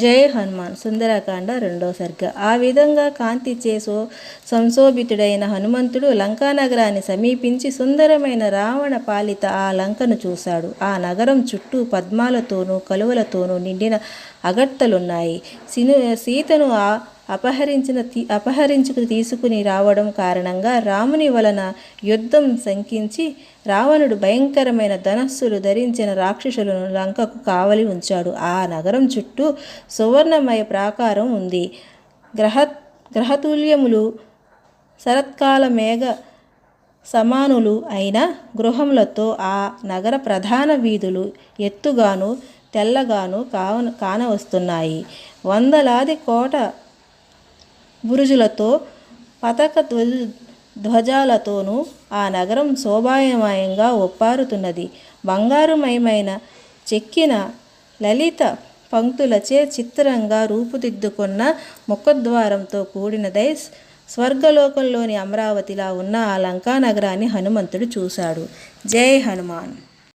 జై హనుమాన్ సుందరకాండ 2వ సర్గ. ఆ విధంగా కాంతిచే సంశోభితుడైన హనుమంతుడు లంకానగరాన్ని సమీపించి సుందరమైన రావణ పాలిత ఆ లంకను చూశాడు. ఆ నగరం చుట్టూ పద్మాలతోనూ కలువలతోనూ నిండిన అగర్తలున్నాయి. సీతను అపహరించుకు తీసుకుని రావడం కారణంగా రాముని వలన యుద్ధం శంకించి రావణుడు భయంకరమైన ధనస్సులు ధరించిన రాక్షసులను లంకకు కావలి ఉంచాడు. ఆ నగరం చుట్టూ సువర్ణమయ ప్రాకారం ఉంది. గ్రహతుల్యములు శరత్కాల మేఘ సమానులు అయిన గృహములతో ఆ నగర ప్రధాన వీధులు ఎత్తుగాను తెల్లగాను కానవస్తున్నాయి. వందలాది కోట బురుజులతో పతాక ధ్వజాలతోనూ ఆ నగరం శోభాయమయంగా ఒప్పారుతున్నది. బంగారుమయమైన చెక్కిన లలిత పంక్తులచే చిత్రంగా రూపుదిద్దుకున్న ముఖద్వారంతో కూడినదై స్వర్గలోకంలోని అమరావతిలా ఉన్న ఆ లంకా నగరాన్ని హనుమంతుడు చూశాడు. జై హనుమాన్.